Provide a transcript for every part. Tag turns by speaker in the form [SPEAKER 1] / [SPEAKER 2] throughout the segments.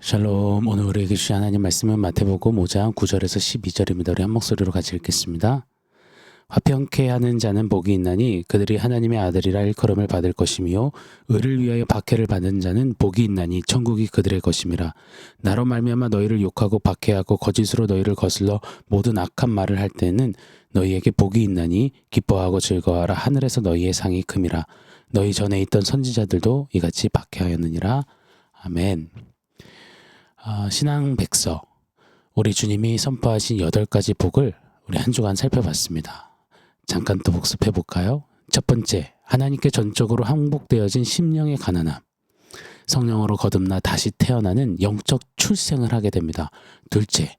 [SPEAKER 1] 샬롬. 오늘 우리에게 주신 하나님 말씀은 마태복음 5장 9절에서 12절입니다. 우리 한 목소리로 같이 읽겠습니다. 화평케 하는 자는 복이 있나니 그들이 하나님의 아들이라 일컬음을 받을 것이며 의를 위하여 박해를 받는 자는 복이 있나니 천국이 그들의 것임이라. 나로 말미암아 너희를 욕하고 박해하고 거짓으로 너희를 거슬러 모든 악한 말을 할 때는 너희에게 복이 있나니 기뻐하고 즐거워하라. 하늘에서 너희의 상이 큼이라. 너희 전에 있던 선지자들도 이같이 박해하였느니라. 아멘. 신앙 백서, 우리 주님이 선포하신 8가지 복을 우리 한 주간 살펴봤습니다. 잠깐 또 복습해 볼까요? 첫 번째, 하나님께 전적으로 항복되어진 심령의 가난함. 성령으로 거듭나 다시 태어나는 영적 출생을 하게 됩니다. 둘째,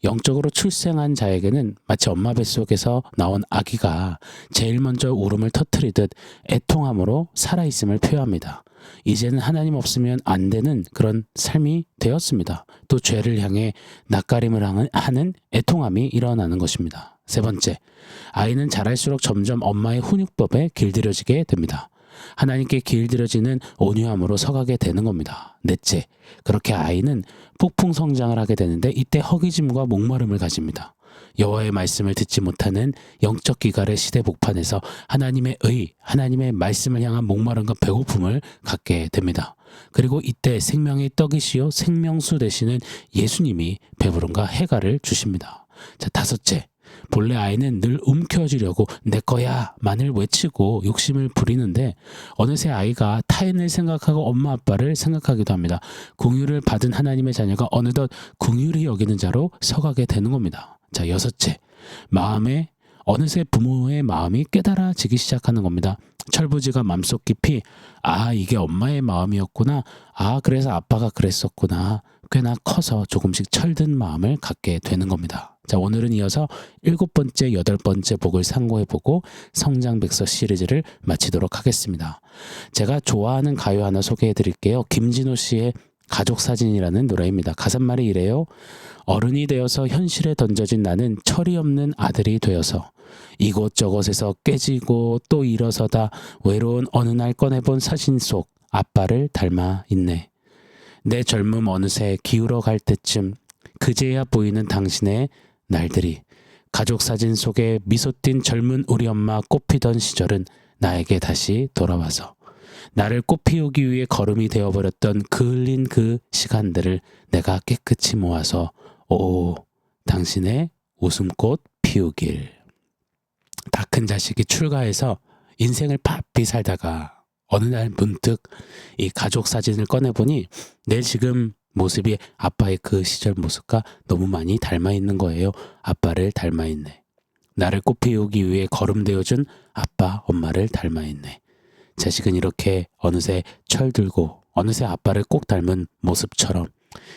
[SPEAKER 1] 영적으로 출생한 자에게는 마치 엄마 뱃속에서 나온 아기가 제일 먼저 울음을 터뜨리듯 애통함으로 살아있음을 표합니다. 이제는 하나님 없으면 안 되는 그런 삶이 되었습니다. 또 죄를 향해 낯가림을 하는 애통함이 일어나는 것입니다. 세 번째, 아이는 자랄수록 점점 엄마의 훈육법에 길들여지게 됩니다. 하나님께 길들여지는 온유함으로 서가게 되는 겁니다. 넷째, 그렇게 아이는 폭풍 성장을 하게 되는데 이때 허기짐과 목마름을 가집니다. 여호와의 말씀을 듣지 못하는 영적 기갈의 시대 복판에서 하나님의 하나님의 말씀을 향한 목마름과 배고픔을 갖게 됩니다. 그리고 이때 생명의 떡이시요 생명수 되시는 예수님이 배부름과 해갈을 주십니다. 자, 다섯째, 본래 아이는 늘 움켜쥐려고 내 거야 만을 외치고 욕심을 부리는데 어느새 아이가 타인을 생각하고 엄마 아빠를 생각하기도 합니다. 긍휼을 받은 하나님의 자녀가 어느덧 긍휼히 여기는 자로 서가게 되는 겁니다. 자, 여섯째, 어느새 부모의 마음이 깨달아지기 시작하는 겁니다. 철부지가 맘속 깊이 이게 엄마의 마음이었구나. 그래서 아빠가 그랬었구나. 꽤나 커서 조금씩 철든 마음을 갖게 되는 겁니다. 자, 오늘은 이어서 7번째, 8번째 복을 상고해보고 성장백서 시리즈를 마치도록 하겠습니다. 제가 좋아하는 가요 하나 소개해드릴게요. 김진호 씨의 가족사진이라는 노래입니다. 가사말이 이래요. 어른이 되어서 현실에 던져진 나는 철이 없는 아들이 되어서 이곳저곳에서 깨지고 또 일어서다 외로운 어느 날 꺼내본 사진 속 아빠를 닮아 있네. 내 젊음 어느새 기울어 갈 때쯤 그제야 보이는 당신의 날들이 가족사진 속에 미소 띈 젊은 우리 엄마 꽃피던 시절은 나에게 다시 돌아와서 나를 꽃피우기 위해 걸음이 되어버렸던 그 흘린 그 시간들을 내가 깨끗이 모아서 당신의 웃음꽃 피우길. 다 큰 자식이 출가해서 인생을 바삐 살다가 어느 날 문득 이 가족 사진을 꺼내보니 내 지금 모습이 아빠의 그 시절 모습과 너무 많이 닮아 있는 거예요. 아빠를 닮아 있네. 나를 꽃피우기 위해 걸음되어준 아빠, 엄마를 닮아 있네. 자식은 이렇게 어느새 철들고 어느새 아빠를 꼭 닮은 모습처럼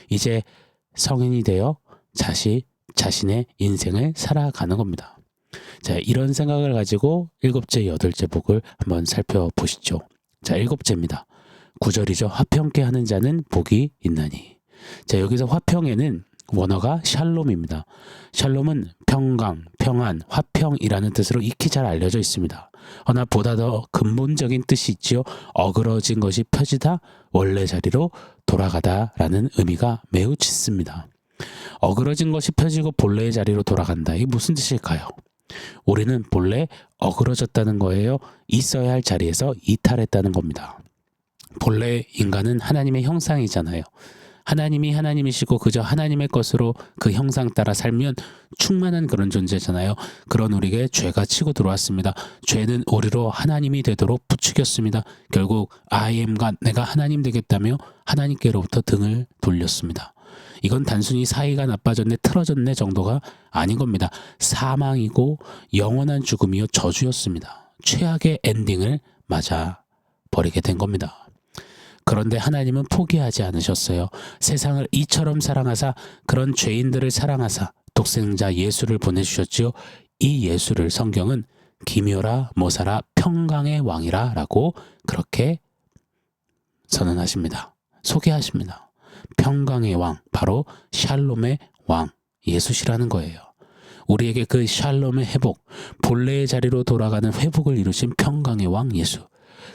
[SPEAKER 1] 이제 성인이 되어 자신의 인생을 살아가는 겁니다. 자, 이런 생각을 가지고 7째, 8째 복을 한번 살펴보시죠. 자, 7째입니다. 9절이죠. 화평케 하는 자는 복이 있나니. 자, 여기서 화평에는 원어가 샬롬입니다. 샬롬은 평강, 평안, 화평이라는 뜻으로 익히 잘 알려져 있습니다. 허나 보다 더 근본적인 뜻이 있지요. 어그러진 것이 펴지다, 원래 자리로 돌아가다 라는 의미가 매우 짙습니다. 어그러진 것이 펴지고 본래의 자리로 돌아간다. 이게 무슨 뜻일까요? 우리는 본래 어그러졌다는 거예요. 있어야 할 자리에서 이탈했다는 겁니다. 본래 인간은 하나님의 형상이잖아요. 하나님이 하나님이시고 그저 하나님의 것으로 그 형상 따라 살면 충만한 그런 존재잖아요. 그런 우리에게 죄가 치고 들어왔습니다. 죄는 우리로 하나님이 되도록 부추겼습니다. 결국 I am God, 내가 하나님 되겠다며 하나님께로부터 등을 돌렸습니다. 이건 단순히 사이가 나빠졌네, 틀어졌네 정도가 아닌 겁니다. 사망이고 영원한 죽음이요 저주였습니다. 최악의 엔딩을 맞아 버리게 된 겁니다. 그런데 하나님은 포기하지 않으셨어요. 세상을 이처럼 사랑하사 그런 죄인들을 사랑하사 독생자 예수를 보내주셨지요. 이 예수를 성경은 기묘라 모사라 평강의 왕이라 라고 그렇게 선언하십니다. 소개하십니다. 평강의 왕, 바로 샬롬의 왕 예수시라는 거예요. 우리에게 그 샬롬의 회복, 본래의 자리로 돌아가는 회복을 이루신 평강의 왕 예수,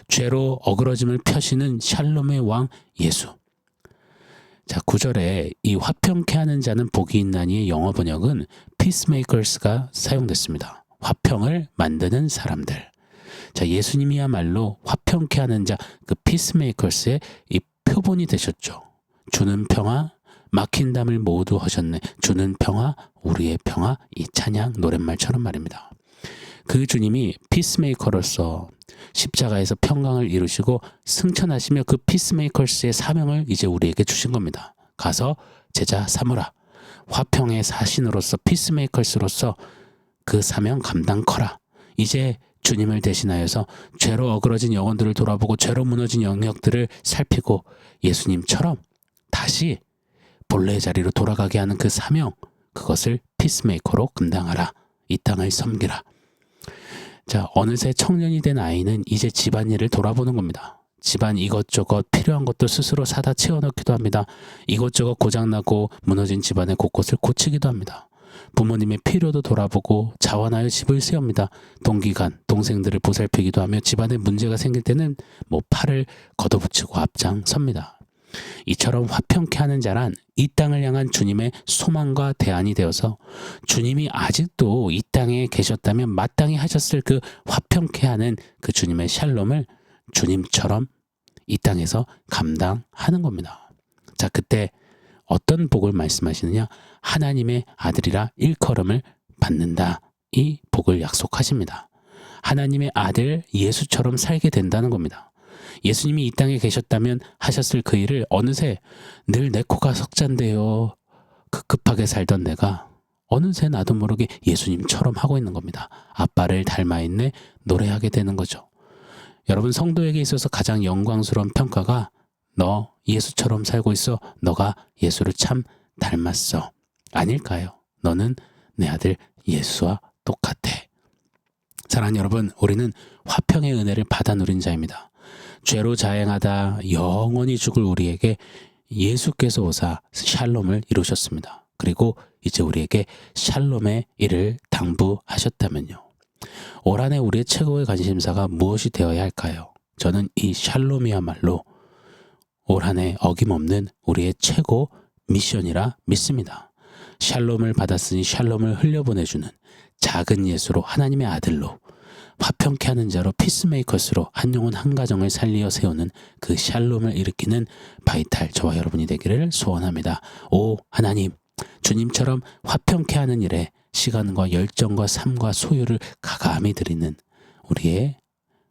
[SPEAKER 1] 죄로 어그러짐을 펴시는 샬롬의 왕 예수. 자, 9절에 이 화평케 하는 자는 복이 있나니의 영어 번역은 peacemakers가 사용됐습니다. 화평을 만드는 사람들. 자, 예수님이야말로 화평케 하는 자, 그 peacemakers의 이 표본이 되셨죠. 주는 평화, 막힌 담을 모두 하셨네. 주는 평화, 우리의 평화, 이 찬양 노랫말처럼 말입니다. 그 주님이 피스메이커로서 십자가에서 평강을 이루시고 승천하시며 그 피스메이커스의 사명을 이제 우리에게 주신 겁니다. 가서 제자 삼으라. 화평의 사신으로서 피스메이커스로서 그 사명 감당커라. 이제 주님을 대신하여서 죄로 어그러진 영혼들을 돌아보고 죄로 무너진 영역들을 살피고 예수님처럼 다시 본래의 자리로 돌아가게 하는 그 사명, 그것을 피스메이커로 감당하라. 이 땅을 섬기라. 자, 어느새 청년이 된 아이는 이제 집안일을 돌아보는 겁니다. 집안 이것저것 필요한 것도 스스로 사다 채워넣기도 합니다. 이것저것 고장나고 무너진 집안의 곳곳을 고치기도 합니다. 부모님의 필요도 돌아보고 자원하여 집을 세웁니다. 동기간, 동생들을 보살피기도 하며 집안에 문제가 생길 때는 팔을 걷어붙이고 앞장섭니다. 이처럼 화평케 하는 자란 이 땅을 향한 주님의 소망과 대안이 되어서 주님이 아직도 이 땅에 계셨다면 마땅히 하셨을 그 화평케 하는 그 주님의 샬롬을 주님처럼 이 땅에서 감당하는 겁니다. 자, 그때 어떤 복을 말씀하시느냐? 하나님의 아들이라 일컬음을 받는다. 이 복을 약속하십니다. 하나님의 아들 예수처럼 살게 된다는 겁니다. 예수님이 이 땅에 계셨다면 하셨을 그 일을 어느새 늘 내 코가 석잔데요. 급하게 살던 내가 어느새 나도 모르게 예수님처럼 하고 있는 겁니다. 아빠를 닮아있네 노래하게 되는 거죠. 여러분, 성도에게 있어서 가장 영광스러운 평가가 너 예수처럼 살고 있어. 너가 예수를 참 닮았어. 아닐까요? 너는 내 아들 예수와 똑같아. 사랑하는 여러분, 우리는 화평의 은혜를 받아 누린 자입니다. 죄로 자행하다 영원히 죽을 우리에게 예수께서 오사 샬롬을 이루셨습니다. 그리고 이제 우리에게 샬롬의 일을 당부하셨다면요. 올 한 해 우리의 최고의 관심사가 무엇이 되어야 할까요? 저는 이 샬롬이야말로 올 한 해 어김없는 우리의 최고 미션이라 믿습니다. 샬롬을 받았으니 샬롬을 흘려보내주는 작은 예수로 하나님의 아들로 화평케 하는 자로 피스메이커스로 한 영혼 한 가정을 살리어 세우는 그 샬롬을 일으키는 바이탈 저와 여러분이 되기를 소원합니다. 오 하나님, 주님처럼 화평케 하는 일에 시간과 열정과 삶과 소유를 가감히 드리는 우리의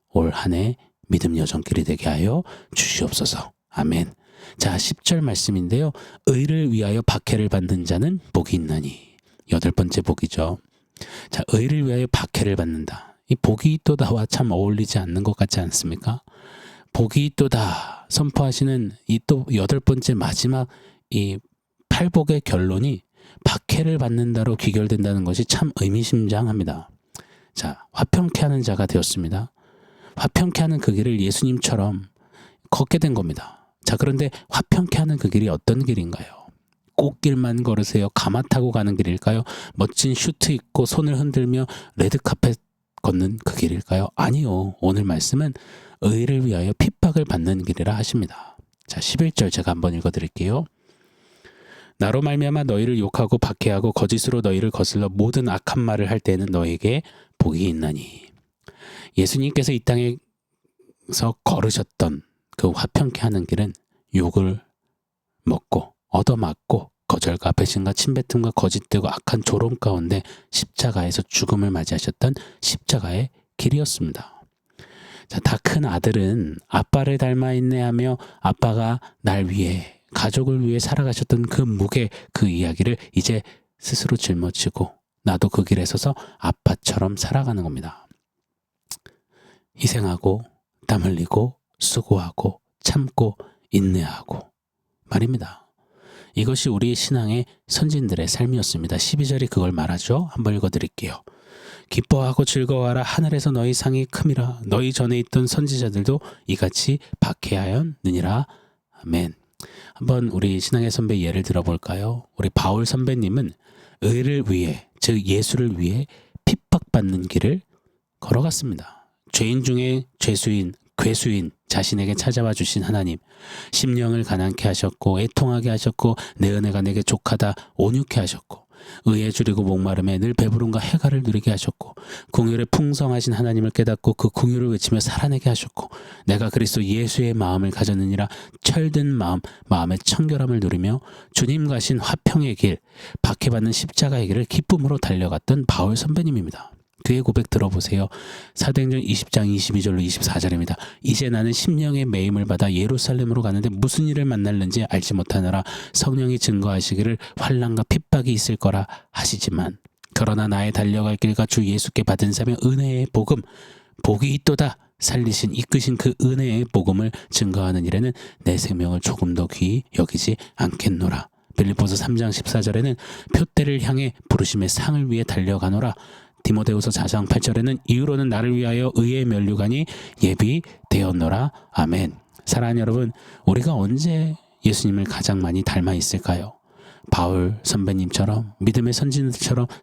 [SPEAKER 1] 올 한 해 믿음 여정길이 되게 하여 주시옵소서. 아멘. 자, 10절 말씀인데요. 의를 위하여 박해를 받는 자는 복이 있나니. 8번째 복이죠. 자, 의를 위하여 박해를 받는다. 이 복이 있도다와 참 어울리지 않는 것 같지 않습니까? 복이 있도다 선포하시는 이 또 8번째 마지막 이 팔복의 결론이 박해를 받는다로 귀결된다는 것이 참 의미심장합니다. 자, 화평케 하는 자가 되었습니다. 화평케 하는 그 길을 예수님처럼 걷게 된 겁니다. 자, 그런데 화평케 하는 그 길이 어떤 길인가요? 꽃길만 걸으세요? 가마 타고 가는 길일까요? 멋진 슈트 입고 손을 흔들며 레드카펫 걷는 그 길일까요? 아니요. 오늘 말씀은 의를 위하여 핍박을 받는 길이라 하십니다. 자, 11절 제가 한번 읽어드릴게요. 나로 말미암아 너희를 욕하고 박해하고 거짓으로 너희를 거슬러 모든 악한 말을 할 때는 너에게 복이 있나니. 예수님께서 이 땅에서 걸으셨던 그 화평케 하는 길은 욕을 먹고 얻어맞고 거절과 배신과 침뱉음과 거짓되고 악한 조롱 가운데 십자가에서 죽음을 맞이하셨던 십자가의 길이었습니다. 자, 다 큰 아들은 아빠를 닮아있네 하며 아빠가 날 위해 가족을 위해 살아가셨던 그 무게, 그 이야기를 이제 스스로 짊어지고 나도 그 길에 서서 아빠처럼 살아가는 겁니다. 희생하고 땀 흘리고 수고하고 참고 인내하고 말입니다. 이것이 우리 신앙의 선진들의 삶이었습니다. 12절이 그걸 말하죠. 한번 읽어드릴게요. 기뻐하고 즐거워하라. 하늘에서 너희 상이 큼이라. 너희 전에 있던 선지자들도 이같이 박해하였느니라. 아멘. 한번 우리 신앙의 선배 예를 들어볼까요? 우리 바울 선배님은 의를 위해, 즉 예수를 위해 핍박받는 길을 걸어갔습니다. 죄인 중에 죄수인, 괴수인 자신에게 찾아와 주신 하나님, 심령을 가난케 하셨고 애통하게 하셨고 내 은혜가 내게 족하다 온유케 하셨고 의에 줄이고 목마름에 늘 배부름과 해갈을 누리게 하셨고 긍휼에 풍성하신 하나님을 깨닫고 그 긍휼을 외치며 살아내게 하셨고 내가 그리스도 예수의 마음을 가졌느니라 철든 마음의 청결함을 누리며 주님 가신 화평의 길, 박해받는 십자가의 길을 기쁨으로 달려갔던 바울 선배님입니다. 그의 고백 들어보세요. 사도행전 20장 22절로 24절입니다. 이제 나는 심령의 매임을 받아 예루살렘으로 가는데 무슨 일을 만날는지 알지 못하느라 성령이 증거하시기를 환난과 핍박이 있을 거라 하시지만 그러나 나의 달려갈 길과 주 예수께 받은 사명 은혜의 복음 복이 있도다 살리신 이끄신 그 은혜의 복음을 증거하는 일에는 내 생명을 조금 더 귀히 여기지 않겠노라. 빌립보서 3장 14절에는 표대를 향해 부르심의 상을 위해 달려가노라. 디모데후서 4장 8절에는 이후로는 나를 위하여 의의 면류관이 예비되었노라. 아멘. 사랑하는 여러분, 우리가 언제 예수님을 가장 많이 닮아 있을까요? 바울 선배님처럼 믿음의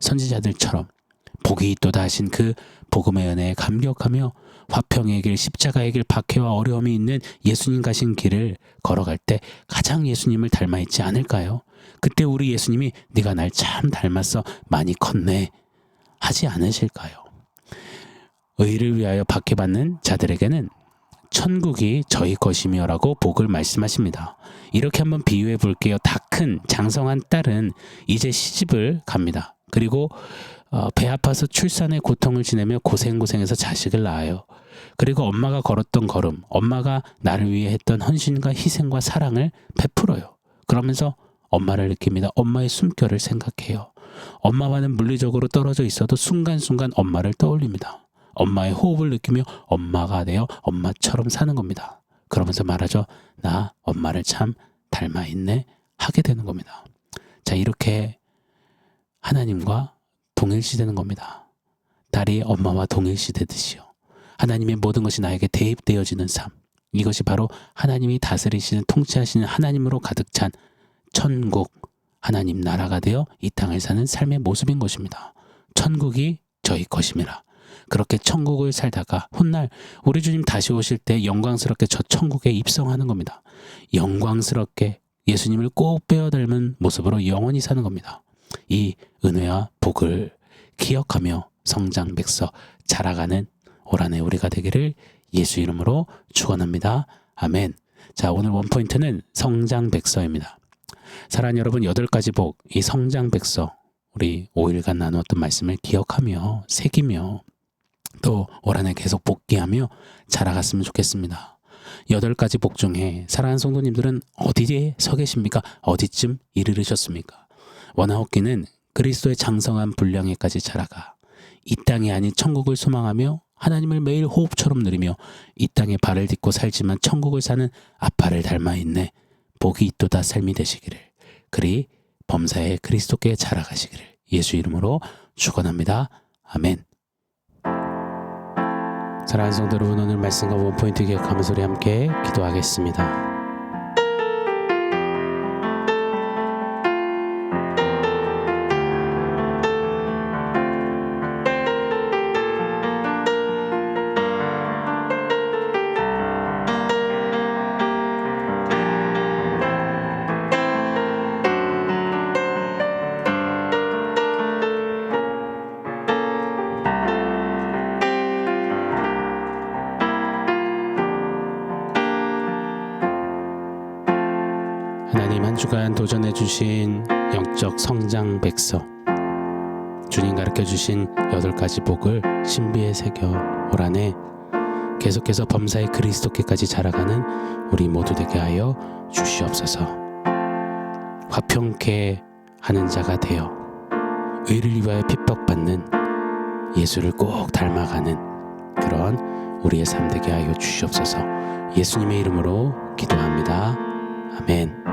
[SPEAKER 1] 선지자들처럼 복이 있도다 하신 그 복음의 은혜에 감격하며 화평의 길, 십자가의 길, 박해와 어려움이 있는 예수님 가신 길을 걸어갈 때 가장 예수님을 닮아 있지 않을까요? 그때 우리 예수님이 네가 날 참 닮았어, 많이 컸네 하지 않으실까요? 의를 위하여 박해받는 자들에게는 천국이 저희 것이며라고 복을 말씀하십니다. 이렇게 한번 비유해 볼게요. 다 큰 장성한 딸은 이제 시집을 갑니다. 그리고 배 아파서 출산의 고통을 지내며 고생해서 자식을 낳아요. 그리고 엄마가 걸었던 걸음, 엄마가 나를 위해 했던 헌신과 희생과 사랑을 베풀어요. 그러면서 엄마를 느낍니다. 엄마의 숨결을 생각해요. 엄마와는 물리적으로 떨어져 있어도 순간순간 엄마를 떠올립니다. 엄마의 호흡을 느끼며 엄마가 되어 엄마처럼 사는 겁니다. 그러면서 말하죠. 나 엄마를 참 닮아 있네 하게 되는 겁니다. 자, 이렇게 하나님과 동일시되는 겁니다. 딸이 엄마와 동일시되듯이요. 하나님의 모든 것이 나에게 대입되어지는 삶. 이것이 바로 하나님이 다스리시는 통치하시는 하나님으로 가득 찬 천국, 하나님 나라가 되어 이 땅을 사는 삶의 모습인 것입니다. 천국이 저희 것임이라. 그렇게 천국을 살다가 훗날 우리 주님 다시 오실 때 영광스럽게 저 천국에 입성하는 겁니다. 영광스럽게 예수님을 꼭 빼어 닮은 모습으로 영원히 사는 겁니다. 이 은혜와 복을 기억하며 성장 백서 자라가는 올 한 해 우리가 되기를 예수 이름으로 축원합니다. 아멘. 자, 오늘 원포인트는 성장 백서입니다. 사랑하는 여러분, 8가지 복, 이 성장 백서, 우리 5일간 나누었던 말씀을 기억하며 새기며 또 올 한 해 계속 복기하며 자라갔으면 좋겠습니다. 8가지 복 중에 사랑하는 성도님들은 어디에 서 계십니까? 어디쯤 이르르셨습니까? 원하옵기는 그리스도의 장성한 분량에까지 자라가 이 땅이 아닌 천국을 소망하며 하나님을 매일 호흡처럼 누리며 이 땅에 발을 딛고 살지만 천국을 사는 아빠를 닮아 있네. 복이 있도다 삶이 되시기를, 그리 범사에 그리스도께 자라가시기를 예수 이름으로 축원합니다. 아멘. 사랑하는 성도 여러분, 오늘 말씀과 원포인트 기억하면서 우리 함께 기도하겠습니다. 하나님, 한 주간 도전해 주신 영적 성장 백서, 주님 가르쳐 주신 8가지 복을 신비에 새겨 올 한 해 계속해서 범사의 그리스도께까지 자라가는 우리 모두 되게 하여 주시옵소서. 화평케 하는 자가 되어 의를 위하여 핍박받는 예수를 꼭 닮아가는 그런 우리의 삶 되게 하여 주시옵소서. 예수님의 이름으로 기도합니다. 아멘.